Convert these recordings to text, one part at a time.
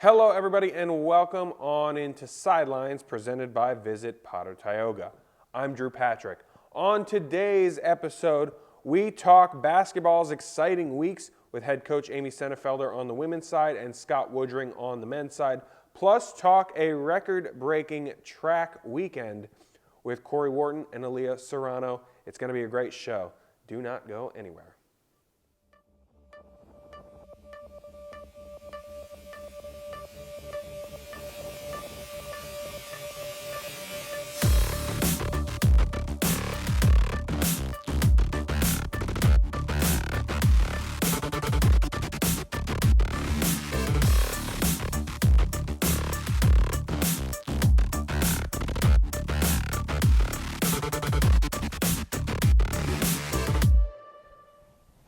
Hello, everybody, and welcome on into Sidelines, presented by Visit Potter-Tioga. I'm Drew Patrick. On today's episode, we talk basketball's exciting weeks with head coach Amy Senefelder on the women's side and Scott Woodring on the men's side, plus talk a record-breaking track weekend with Kory Wharton and Aliyah Serrano. It's going to be a great show. Do not go anywhere.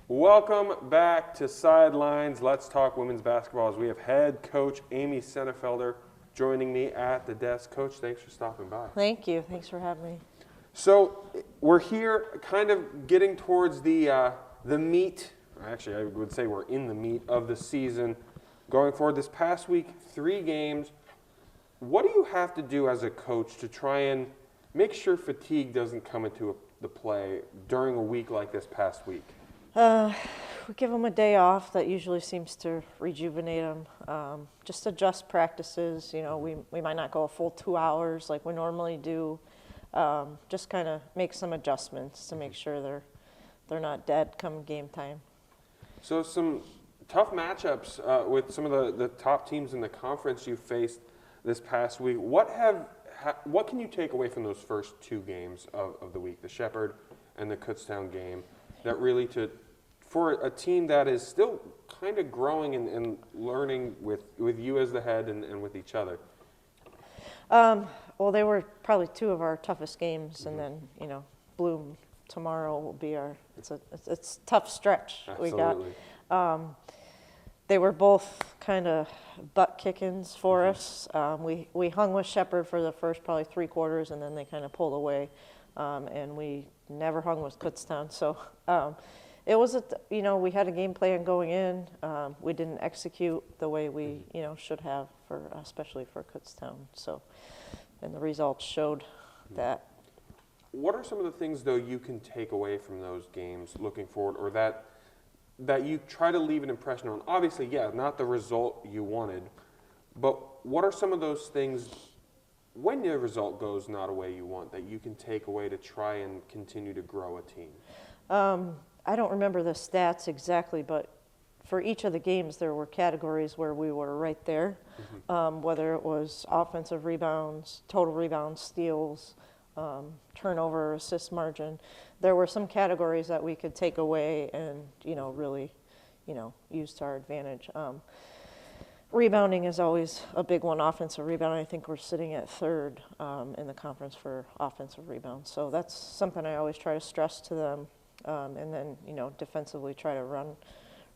Welcome back to Sidelines. Let's talk women's basketball as we have head coach Amy Senefelder joining me at the desk. Coach, thanks for stopping by. Thank you. Thanks for having me. So we're here kind of getting towards the meat. Actually, I would say we're in the meat of the season. Going forward this past week, 3 games. What do you have to do as a coach to try and make sure fatigue doesn't come into the play during a week like this past week? We give them a day off. That usually seems to rejuvenate them. Just adjust practices. You know, we might not go a full 2 hours like we normally do. Just kind of make some adjustments to make sure they're not dead come game time. So some tough matchups with some of the top teams in the conference you faced this past week. What can you take away from those first 2 games of the week, the Shepherd and the Kutztown game, that really for a team that is still kind of growing and learning with you as the head and with each other? Well, they were probably 2 of our toughest games, and then Bloom tomorrow will be it's a tough stretch. Absolutely. We got. They were both kind of butt kickings for us. We hung with Shepherd for the first probably 3 quarters, and then they kind of pulled away, and we never hung with Kutztown. So. It was we had a game plan going in. We didn't execute the way we, should have especially for Kutztown. So, and the results showed that. What are some of the things though you can take away from those games looking forward, or that you try to leave an impression on? Obviously, yeah, not the result you wanted, but what are some of those things when the result goes not a way you want that you can take away to try and continue to grow a team? I don't remember the stats exactly, but for each of the games, there were categories where we were right there, whether it was offensive rebounds, total rebounds, steals, turnover, assist margin. There were some categories that we could take away and, really, use to our advantage. Rebounding is always a big one, offensive rebounding. I think we're sitting at 3rd in the conference for offensive rebounds. So that's something I always try to stress to them. And then, defensively try to run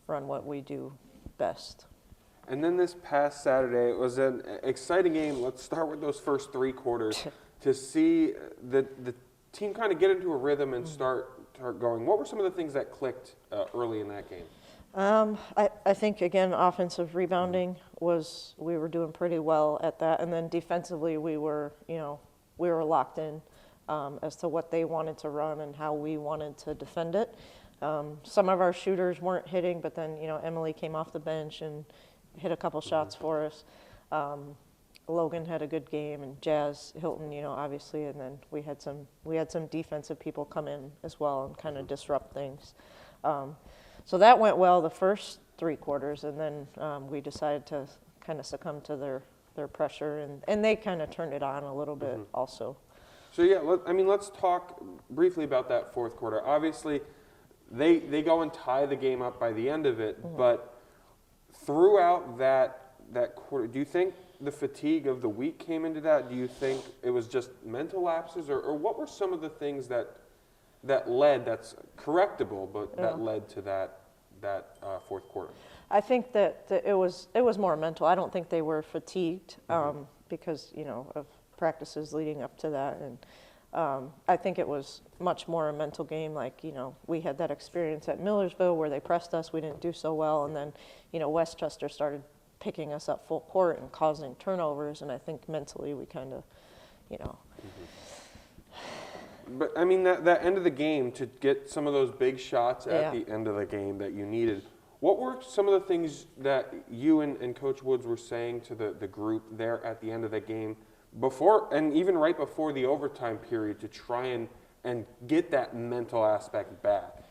what we do best. And then this past Saturday, it was an exciting game. Let's start with those first 3 quarters to see the team kind of get into a rhythm and start going. What were some of the things that clicked early in that game? I think, again, offensive rebounding we were doing pretty well at that. And then defensively, we were locked in. As to what they wanted to run and how we wanted to defend it. Some of our shooters weren't hitting, but then Emily came off the bench and hit a couple shots for us. Logan had a good game, and Jazz Hilton, obviously, and then we had some defensive people come in as well and kind of disrupt things. So that went well the first 3 quarters, and then we decided to kind of succumb to their pressure, and they kind of turned it on a little bit also. So yeah, let's talk briefly about that 4th quarter. Obviously, they go and tie the game up by the end of it, but throughout that quarter, do you think the fatigue of the week came into that? Do you think it was just mental lapses, or what were some of the things that that's correctable, but that led to that 4th quarter? I think that it was more mental. I don't think they were fatigued because of practices leading up to that, and I think it was much more a mental game. Like we had that experience at Millersville where they pressed us, we didn't do so well, and then Westchester started picking us up full court and causing turnovers. And I think mentally we kind of, you know. But I mean, that end of the game, to get some of those big shots at the end of the game that you needed, what were some of the things that you and Coach Woods were saying to the group there at the end of the game, before and even right before the overtime period, to try and get that mental aspect back?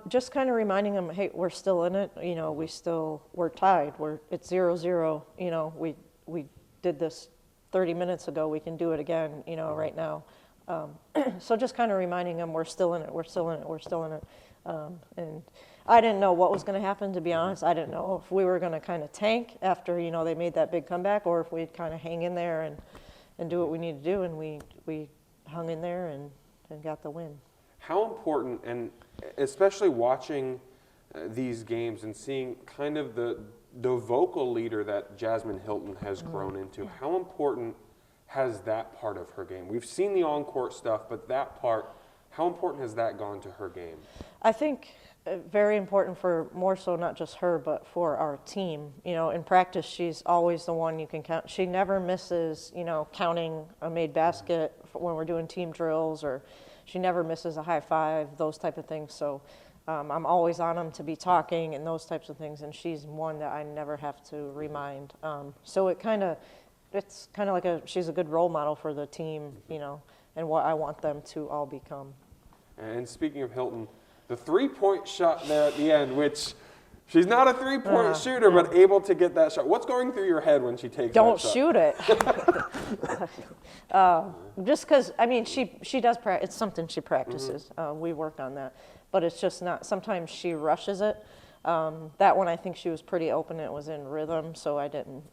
Just kind of reminding them, hey, we're still in it. You know, we're tied. It's 0-0. You know, we did this 30 minutes ago. We can do it again, you know, right now. So just kind of reminding them we're still in it, we're still in it, we're still in it. And I didn't know what was going to happen, to be honest. I didn't know if we were going to kind of tank after, you know, they made that big comeback, or if we'd kind of hang in there and do what we need to do. And we hung in there and got the win. How important, and especially watching these games and seeing kind of the vocal leader that Jasmine Hilton has grown into, how important has that part of her game? We've seen the on-court stuff, but that part, how important has that gone to her game? I think very important for more so not just her, but for our team. You know, in practice, she's always the one you can count. She never misses, you know, counting a made basket when we're doing team drills, or she never misses a high five, those type of things. So I'm always on them to be talking and those types of things, and she's one that I never have to remind. So it's kind of like she's a good role model for the team, you know, and what I want them to all become. And speaking of Hilton, the three-point shot there at the end, which she's not a three-point shooter, but able to get that shot. What's going through your head when she takes Don't that shot? shoot it. Just because, I mean, she does practice. It's something she practices. We work on that. But it's just not, sometimes she rushes it. That one, I think she was pretty open. It was in rhythm, so I didn't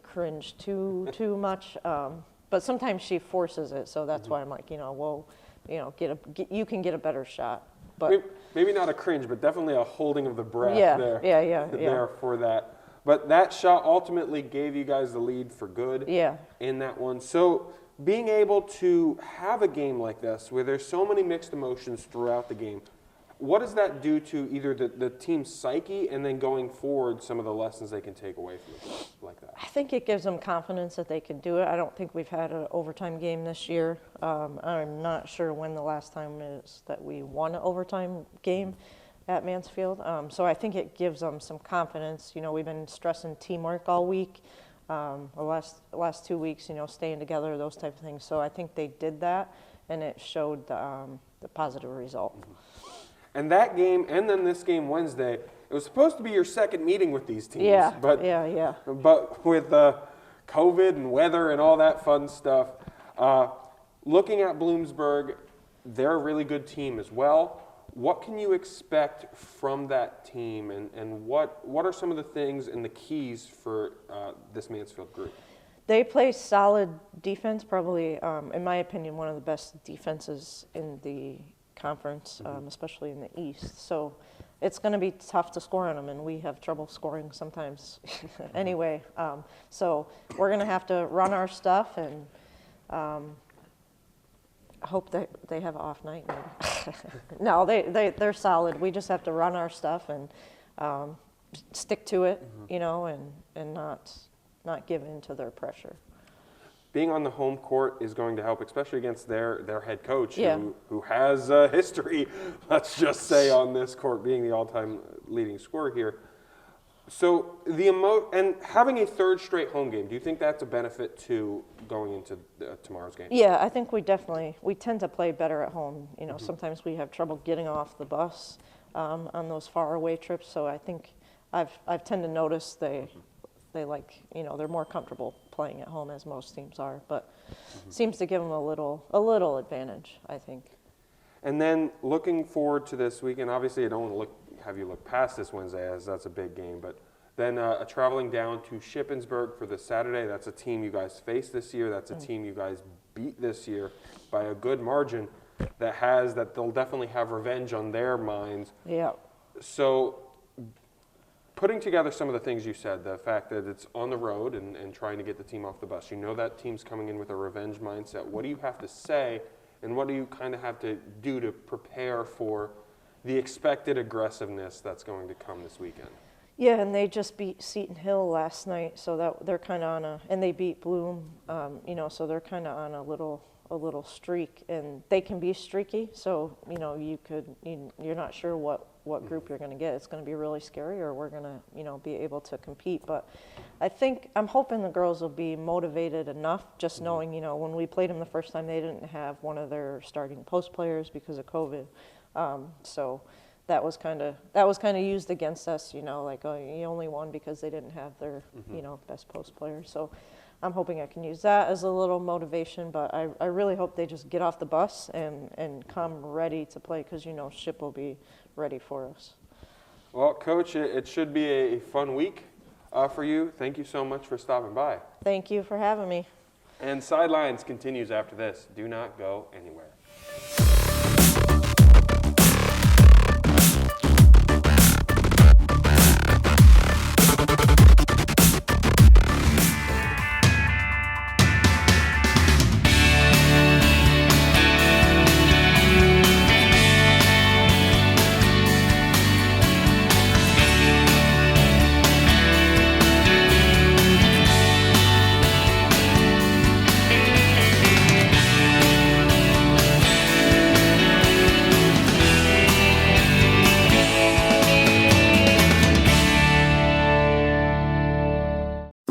cringe too much. But sometimes she forces it, so that's why I'm like, you can get a better shot. But maybe not a cringe, but definitely a holding of the breath there. Yeah. For that. But that shot ultimately gave you guys the lead for good in that one. So being able to have a game like this where there's so many mixed emotions throughout the game, what does that do to either the team's psyche and then going forward some of the lessons they can take away from it like that? I think it gives them confidence that they can do it. I don't think we've had an overtime game this year. I'm not sure when the last time is that we won an overtime game at Mansfield. So I think it gives them some confidence. You know, we've been stressing teamwork all week. The last 2 weeks, you know, staying together, those type of things. So I think they did that, and it showed the positive result. And that game, and then this game Wednesday, it was supposed to be your second meeting with these teams. But with COVID and weather and all that fun stuff, looking at Bloomsburg, they're a really good team as well. What can you expect from that team, and what are some of the things and the keys for this Mansfield group? They play solid defense, probably, in my opinion, one of the best defenses in the conference, especially in the East. So it's going to be tough to score on them, and we have trouble scoring sometimes anyway. So we're going to have to run our stuff and hope that they have an off night. No, they're solid. We just have to run our stuff and stick to it, you know, and not give in to their pressure. Being on the home court is going to help, especially against their head coach, who has a history, let's just say, on this court, being the all-time leading scorer here. So and having a third straight home game, do you think that's a benefit to going into tomorrow's game? Yeah, I think we tend to play better at home. You know, sometimes we have trouble getting off the bus on those far away trips. So I think I've tend to notice they like, you know, they're more comfortable playing at home, as most teams are, but seems to give them a little advantage, I think. And then looking forward to this weekend, obviously I don't want to have you look past this Wednesday, as that's a big game, but then traveling down to Shippensburg for the Saturday. That's a team you guys faced this year. That's a team you guys beat this year by a good margin that they'll definitely have revenge on their minds. Yeah. So putting together some of the things you said, the fact that it's on the road and trying to get the team off the bus, you know that team's coming in with a revenge mindset. What do you have to say, and what do you kind of have to do to prepare for the expected aggressiveness that's going to come this weekend? Yeah, and they just beat Seton Hill last night, so that they're kind of on and they beat Bloom, so they're kind of on a little streak, and they can be streaky. So you're not sure what group you're going to get. It's going to be really scary, or we're going to be able to compete. But I'm hoping the girls will be motivated enough, just knowing when we played them the first time, they didn't have one of their starting post players because of COVID, so. That was kind of used against us, like, oh, you only won because they didn't have their, best post player. So I'm hoping I can use that as a little motivation, but I really hope they just get off the bus and come ready to play, because, Ship will be ready for us. Well, Coach, it should be a fun week for you. Thank you so much for stopping by. Thank you for having me. And Sidelines continues after this. Do not go anywhere.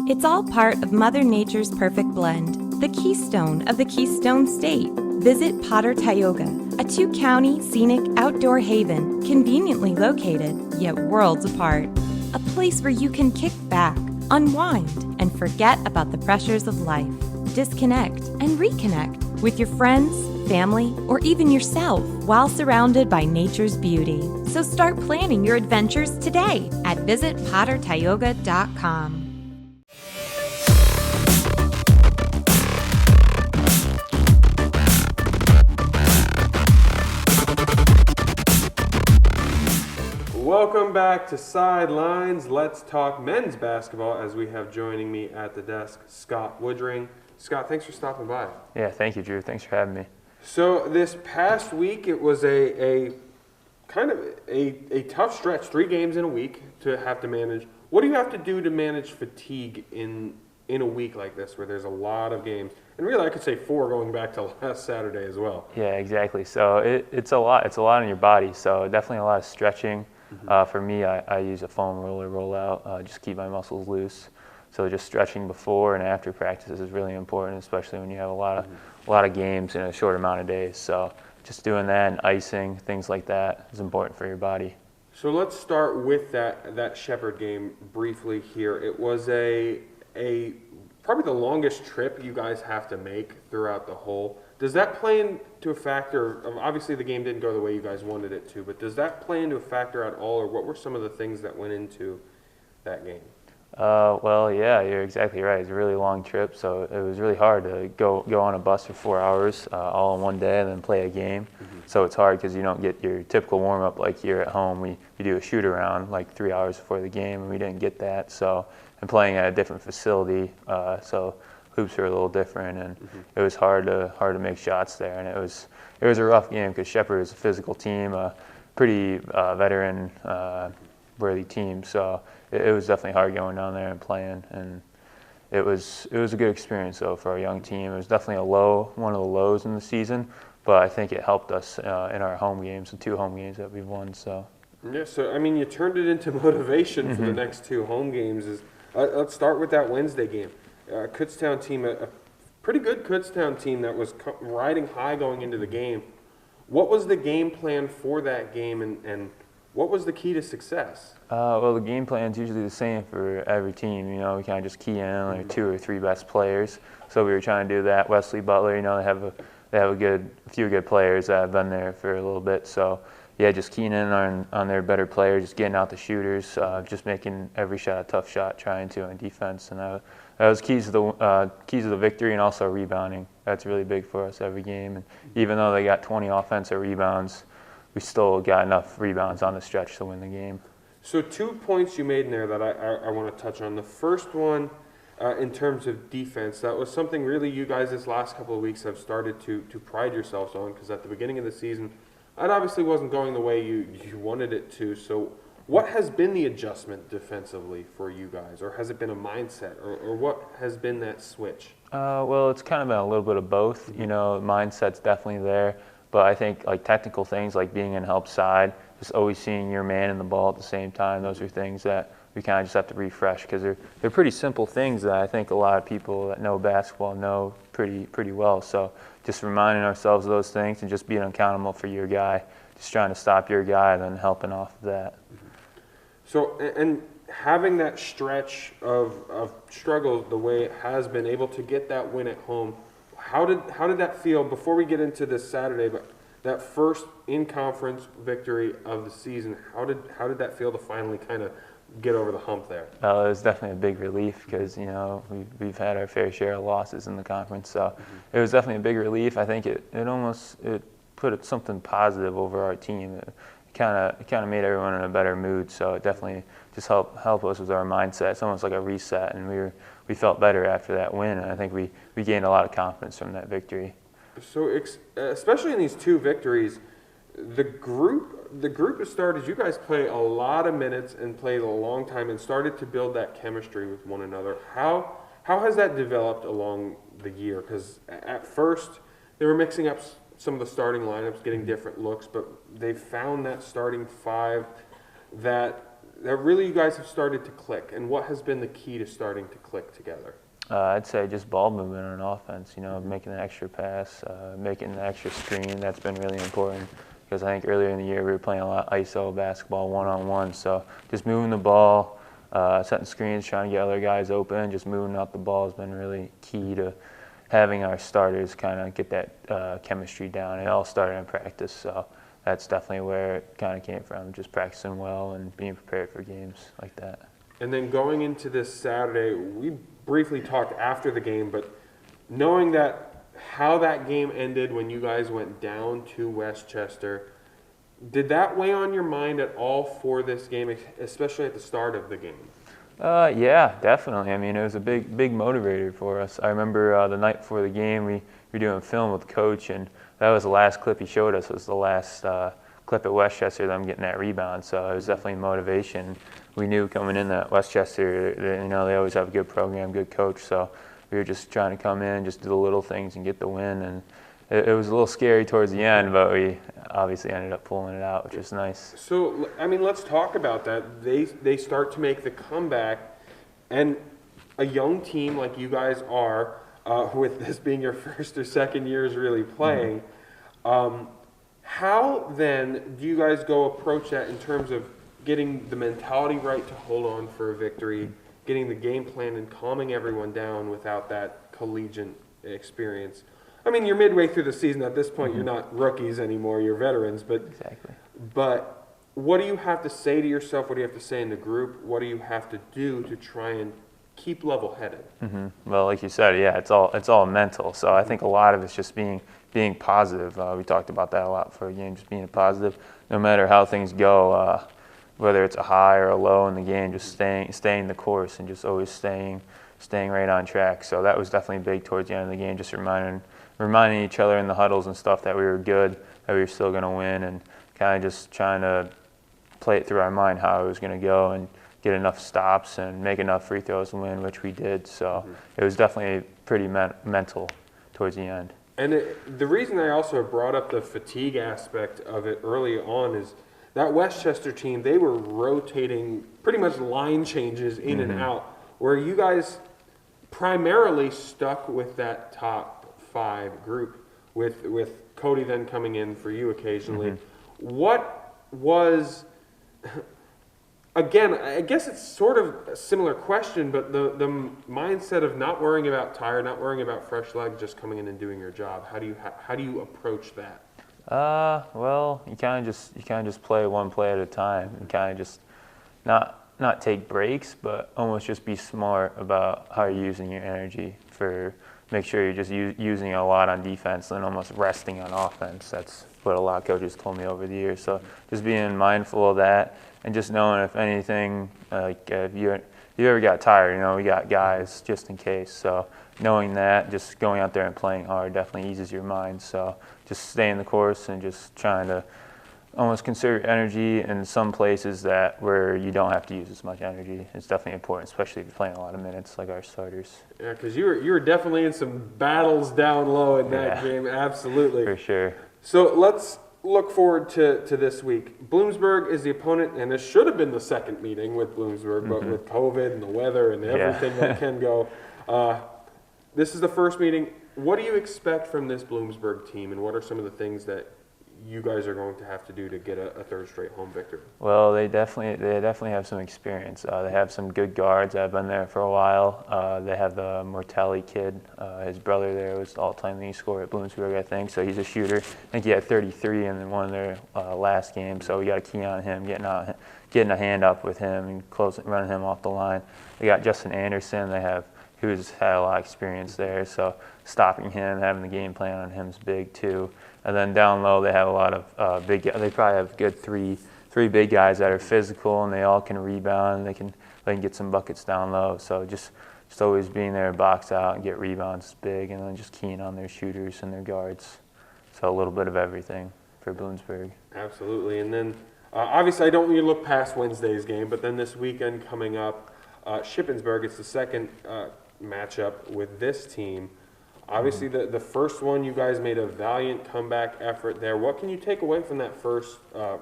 It's all part of Mother Nature's perfect blend, the keystone of the Keystone State. Visit Potter-Tioga, a 2-county scenic outdoor haven conveniently located, yet worlds apart. A place where you can kick back, unwind, and forget about the pressures of life. Disconnect and reconnect with your friends, family, or even yourself while surrounded by nature's beauty. So start planning your adventures today at visitpottertioga.com. Welcome back to Sidelines. Let's talk men's basketball, as we have joining me at the desk, Scott Woodring. Scott, thanks for stopping by. Yeah, thank you, Drew. Thanks for having me. So this past week, it was a kind of a tough stretch, 3 games in a week to have to manage. What do you have to do to manage fatigue in a week like this, where there's a lot of games? And really, I could say 4 going back to last Saturday as well. Yeah, exactly. So it's a lot. It's a lot on your body. So definitely a lot of stretching. For me, I use a foam roller rollout, just keep my muscles loose. So just stretching before and after practices is really important, especially when you have a lot of games in a short amount of days. So just doing that and icing, things like that is important for your body. So let's start with that Shepherd game briefly here. It was a probably the longest trip you guys have to make throughout the whole. Does that play into a factor? Obviously, the game didn't go the way you guys wanted it to, but does that play into a factor at all, or what were some of the things that went into that game? Well, yeah, you're exactly right. It's a really long trip, so it was really hard to go on a bus for 4 hours all in one day and then play a game. So it's hard because you don't get your typical warm-up like here at home. We do a shoot-around like 3 hours before the game, and we didn't get that. So, and playing at a different facility, so hoops are a little different, and it was hard to make shots there. And it was a rough game because Shepherd is a physical team, a pretty veteran worthy team. So it was definitely hard going down there and playing, and it was a good experience though for our young team. It was definitely one of the lows in the season, but I think it helped us in our home games, the 2 home games that we've won. So yeah, so I mean, you turned it into motivation for the next 2 home games. Let's start with that Wednesday game. Kutztown team, a pretty good Kutztown team that was riding high going into the game. What was the game plan for that game, and what was the key to success? Well, the game plan is usually the same for every team. We kind of just key in like 2 or 3 best players. So we were trying to do that. Wesley Butler, they have a few good players that have been there for a little bit. So yeah, just keying in on their better players, just getting out the shooters, just making every shot a tough shot, trying to in defense, and that was keys to the victory, and also rebounding. That's really big for us every game. And even though they got 20 offensive rebounds, we still got enough rebounds on the stretch to win the game. So 2 points you made in there that I want to touch on. The first one, in terms of defense, that was something really you guys this last couple of weeks have started to pride yourselves on, because at the beginning of the season, it obviously wasn't going the way you wanted it to. So What has bin the adjustment defensively for you guys, or has it been a mindset, or what has been that switch? Well, it's kind of been a little bit of both. You know, mindset's definitely there, but I think like technical things like being in help side, just always seeing your man and the ball at the same time. Those are things that we kind of just have to refresh because they're pretty simple things that I think a lot of people that know basketball know pretty well. So just reminding ourselves of those things and just being accountable for your guy, just trying to stop your guy and then helping off of that. So, and having that stretch of struggle the way it has been, able to get that win at home, how did that feel before we get into this Saturday? But that first in-conference victory of the season, how did that feel to finally kind of get over the hump there? It was definitely a big relief because, you know, we've had our fair share of losses in the conference. So it was definitely a big relief. I think it put something positive over our team. It kind of made everyone in a better mood. So it definitely just helped us with our mindset. It's almost like a reset, and we felt better after that win. And I think we gained a lot of confidence from that victory. So especially in these two victories, the group has started. You guys play a lot of minutes and played a long time and started to build that chemistry with one another. How has that developed along the year? Because at first they were mixing up some of the starting lineups, getting different looks, but they found that starting five that really you guys have started to click. And what has been the key to starting to click together? I'd say just ball movement on offense, you know, making an extra pass, making an extra screen. That's been really important because I think earlier in the year we were playing a lot of ISO basketball one-on-one. So just moving the ball, setting screens, trying to get other guys open, just moving out the ball has been really key to having our starters kind of get that chemistry down. It all started in practice, so that's definitely where it kind of came from, just practicing well and being prepared for games like that. And then going into this Saturday, we briefly talked after the game, but knowing that how that game ended when you guys went down to Westchester, did that weigh on your mind at all for this game, especially at the start of the game? Yeah, definitely. I mean, it was a big motivator for us. I remember the night before the game, we were doing film with Coach, and that was the last clip he showed us. It was the last clip at Westchester, them getting that rebound. So it was definitely motivation. We knew coming in that Westchester, you know, they always have a good program, good coach. So we were just trying to come in, just do the little things and get the win. And it was a little scary towards the end, but we obviously ended up pulling it out, which was nice. So, I mean, let's talk about that. They start to make the comeback, and a young team like you guys are, with this being your first or second years really playing, how then do you guys go approach that in terms of getting the mentality right to hold on for a victory, getting the game plan and calming everyone down without that collegiate experience? I mean, you're midway through the season. At this point, you're not rookies anymore. You're veterans. But Exactly. But what do you have to say to yourself? What do you have to say in the group? What do you have to do to try and keep level-headed? Well, like you said, yeah, it's all mental. So I think a lot of it's just being positive. We talked about that a lot for a game, just being positive. No matter how things go, whether it's a high or a low in the game, just staying the course and just always staying right on track. So that was definitely big towards the end of the game, just reminding each other in the huddles and stuff that we were good, that we were still going to win, and kind of just trying to play it through our mind how it was going to go and get enough stops and make enough free throws and win, which we did. So it was definitely pretty mental towards the end. And the reason I also brought up the fatigue aspect of it early on is that Westchester team, they were rotating pretty much line changes in and out, where you guys primarily stuck with that top five group, with Cody then coming in for you occasionally. What was, again, I guess it's sort of a similar question, but the mindset of not worrying about tired, not worrying about fresh legs, just coming in and doing your job. How do you approach that? Well, you kind of just play one play at a time, and kind of just not take breaks, but almost just be smart about how you're using your energy for. Make sure you're just using it a lot on defense and almost resting on offense. That's what a lot of coaches told me over the years. So just being mindful of that and just knowing if anything, like if you ever got tired, you know, we got guys just in case. So knowing that, just going out there and playing hard definitely eases your mind. So just staying the course and just trying to almost conserve energy in some places where you don't have to use as much energy. It's definitely important, especially if you're playing a lot of minutes like our starters. Yeah, because you were definitely in some battles down low in that game, absolutely. For sure. So let's look forward to this week. Bloomsburg is the opponent, and this should have been the second meeting with Bloomsburg, but with COVID and the weather and everything that can go, this is the first meeting. What do you expect from this Bloomsburg team, and what are some of the things that you guys are going to have to do to get a third straight home victory? Well, they definitely have some experience. They have some good guards that have been there for a while. They have the Mortelli kid. His brother there was the all-time leading scorer at Bloomsburg, I think. So he's a shooter. I think he had 33 in one of their last games. So we got to key on him, getting a hand up with him and running him off the line. They got Justin Anderson. Who's had a lot of experience there. So stopping him, having the game plan on him is big too. And then down low, they have a lot of big. They probably have good three big guys that are physical and they all can rebound. They can get some buckets down low. So just always being there to box out and get rebounds is big, and then just keying on their shooters and their guards. So a little bit of everything for Bloomsburg. Absolutely. And then obviously I don't want you to look past Wednesday's game, but then this weekend coming up, Shippensburg. It's the second matchup with this team. Obviously, the first one, you guys made a valiant comeback effort there. What can you take away from that first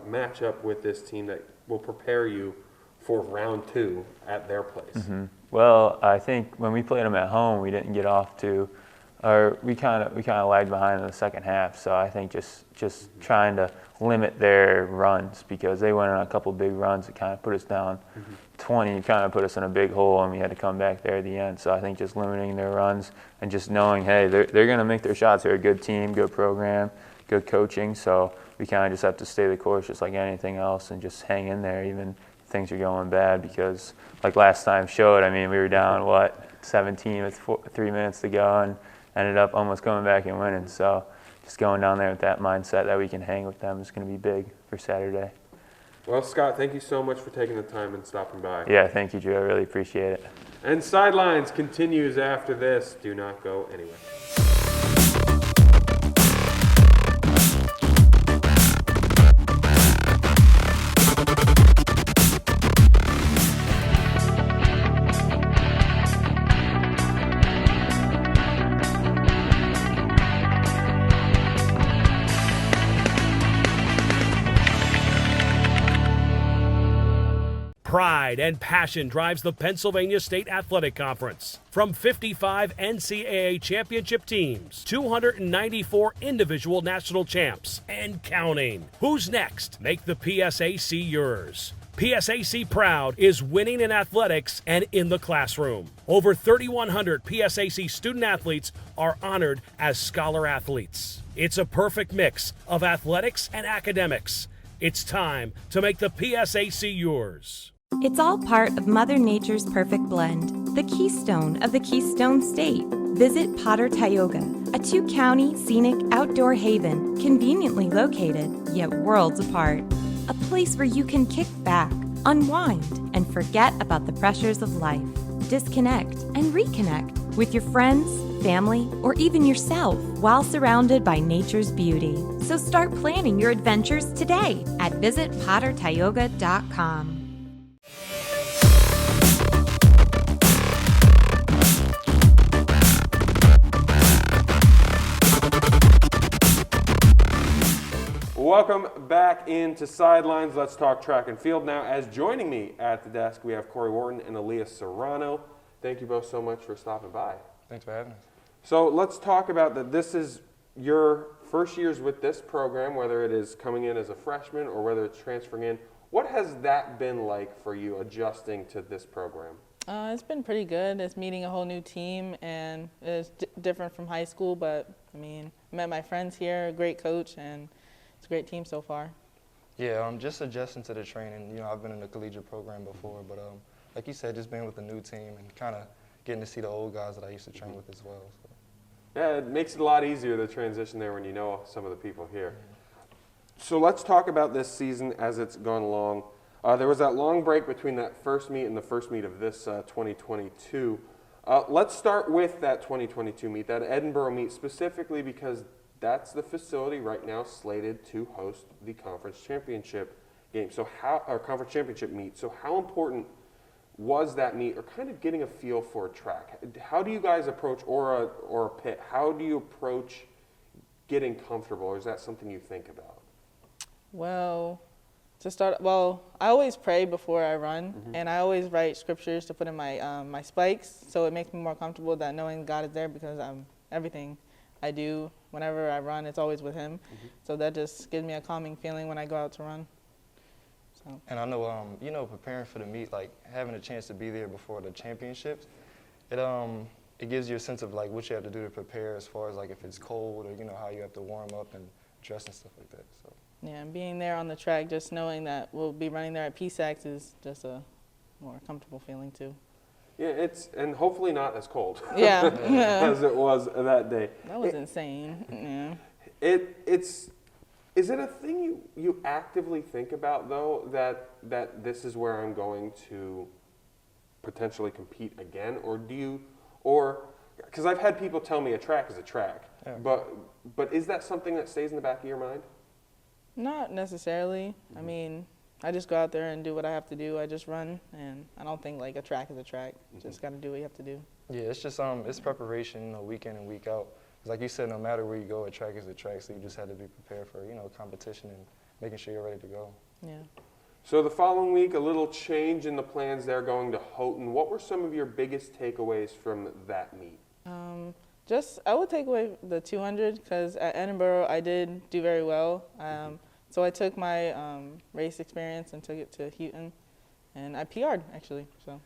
matchup with this team that will prepare you for round 2 at their place? Mm-hmm. Well, I think when we played them at home, we didn't get off to, or we kind of lagged behind in the second half. So I think just trying to limit their runs, because they went on a couple big runs that kind of put us down 20, kind of put us in a big hole, and we had to come back there at the end. So I think just limiting their runs and just knowing, hey, they're going to make their shots. They're a good team, good program, good coaching. So we kind of just have to stay the course just like anything else and just hang in there even if things are going bad, because like last time showed, I mean, we were down, 17 with 3 minutes to go and ended up almost coming back and winning. So just going down there with that mindset that we can hang with them is going to be big for Saturday. Well, Scott, thank you so much for taking the time and stopping by. Yeah, thank you, Drew. I really appreciate it. And Sidelines continues after this. Do not go anywhere. Pride and passion drives the Pennsylvania State Athletic Conference. From 55 NCAA championship teams, 294 individual national champs, and counting. Who's next? Make the PSAC yours. PSAC Proud is winning in athletics and in the classroom. Over 3,100 PSAC student athletes are honored as scholar athletes. It's a perfect mix of athletics and academics. It's time to make the PSAC yours. It's all part of Mother Nature's perfect blend, the keystone of the Keystone State. Visit Potter-Tioga, a 2-county scenic outdoor haven conveniently located, yet worlds apart. A place where you can kick back, unwind, and forget about the pressures of life. Disconnect and reconnect with your friends, family, or even yourself while surrounded by nature's beauty. So start planning your adventures today at visitpottertioga.com. Welcome back into Sidelines. Let's talk track and field now. As joining me at the desk, we have Kory Wharton and Aliyah Serrano. Thank you both so much for stopping by. Thanks for having us. So let's talk about that. This is your first years with this program, whether it is coming in as a freshman or whether it's transferring in. What has that been like for you adjusting to this program? It's been pretty good. It's meeting a whole new team, and it's different from high school, but I mean, I met my friends here, a great coach, and it's a great team so far. Yeah, just adjusting to the training. You know, I've been in the collegiate program before, but like you said, just being with a new team and kind of getting to see the old guys that I used to train with as well. So. Yeah, it makes it a lot easier to transition there when you know some of the people here. So let's talk about this season as it's gone along. There was that long break between that first meet and the first meet of this 2022. Let's start with that 2022 meet, that Edinburgh meet, specifically because that's the facility right now slated to host the conference championship game. So our conference championship meet. So how important was that meet, or kind of getting a feel for a track? How do you guys approach, or a pit? How do you approach getting comfortable, or is that something you think about? Well, I always pray before I run, and I always write scriptures to put in my my spikes, so it makes me more comfortable that knowing God is there, because everything I do whenever I run, it's always with Him. So that just gives me a calming feeling when I go out to run. So. And I know, preparing for the meet, like having a chance to be there before the championships, it gives you a sense of like what you have to do to prepare, as far as like if it's cold, or how you have to warm up and dress and stuff like that. So. Yeah, and being there on the track, just knowing that we'll be running there at PSACs is just a more comfortable feeling too. Yeah, and hopefully not as cold. Yeah. as it was that day. That was insane. Yeah. Is it a thing you actively think about, though, that this is where I'm going to potentially compete again, or because I've had people tell me a track is a track, but is that something that stays in the back of your mind? Not necessarily. I mean, I just go out there and do what I have to do. I just run, and I don't think like a track is a track. Just got to do what you have to do. Yeah, it's just it's preparation, week in and week out. Like you said, no matter where you go, a track is a track, so you just have to be prepared for, competition and making sure you're ready to go. Yeah. So the following week, a little change in the plans there, going to Wharton. What were some of your biggest takeaways from that meet? I would take away the 200, because at Edinburgh I did do very well. So I took my race experience and took it to Wharton, and I PR'd actually. So.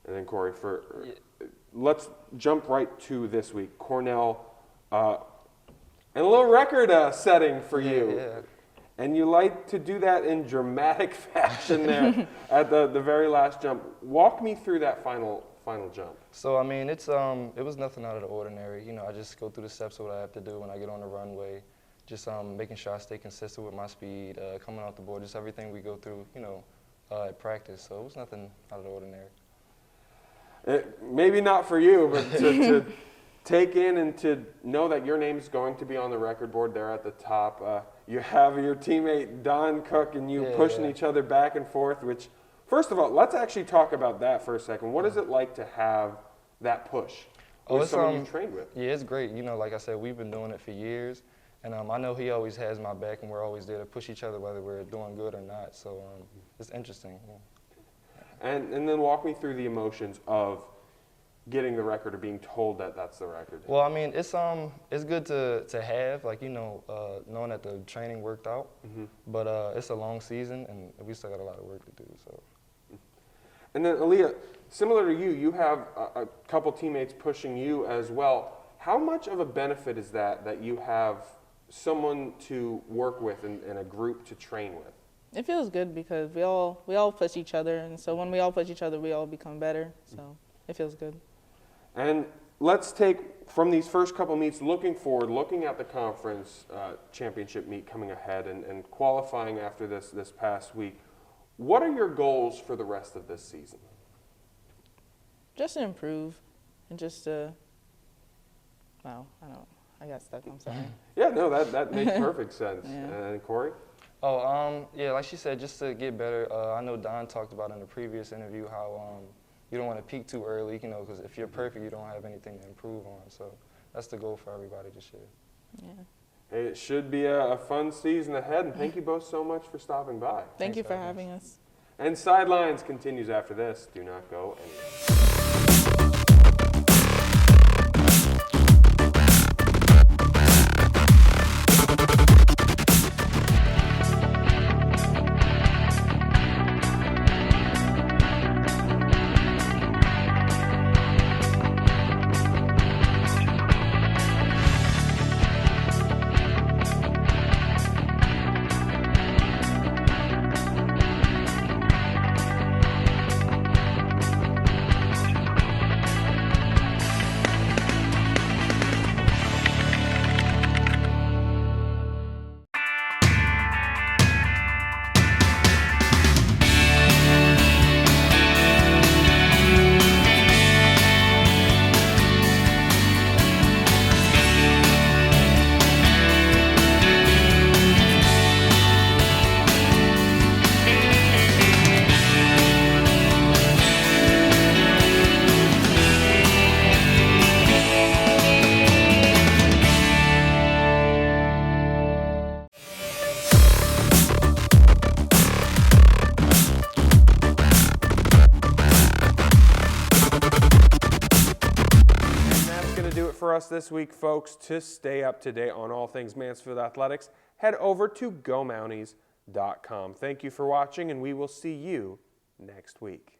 And then Kory, let's jump right to this week. Cornell, and a little record setting for you. Yeah. And you like to do that in dramatic fashion there at the very last jump. Walk me through that final jump. So, I mean, it was nothing out of the ordinary. I just go through the steps of what I have to do when I get on the runway, just making sure I stay consistent with my speed, coming off the board, just everything we go through, at practice. So it was nothing out of the ordinary. Maybe not for you, but to take in and to know that your name is going to be on the record board there at the top. You have your teammate Don Cook and you pushing each other back and forth, which, first of all, let's actually talk about that for a second. What is it like to have that push with someone you've trained with? Yeah, it's great. Like I said, we've been doing it for years. And I know he always has my back, and we're always there to push each other whether we're doing good or not. So it's interesting. Yeah. And then walk me through the emotions of getting the record or being told that that's the record. Well, I mean, it's good to have, like, knowing that the training worked out. But it's a long season, and we still got a lot of work to do. So. And then, Aliyah, similar to you, you have a couple teammates pushing you as well. How much of a benefit is that you have someone to work with and a group to train with? It feels good because we all push each other, and so when we all push each other, we all become better. So it feels good. And let's take from these first couple meets, looking forward, looking at the conference championship meet coming ahead and qualifying after this past week. What are your goals for the rest of this season? Just to improve, and just to. Wow, I got stuck. I'm sorry. Yeah, no, that makes perfect sense. Yeah. And Kory? Yeah, like she said, just to get better. I know Don talked about in the previous interview how you don't want to peak too early, because if you're perfect, you don't have anything to improve on. So that's the goal for everybody this year. Yeah. It should be a fun season ahead, and thank you both so much for stopping by. Thank you for having us. And Sidelines continues after this. Do not go anywhere. this week, folks. To stay up to date on all things Mansfield athletics, head over to GoMounties.com. Thank you for watching, and we will see you next week.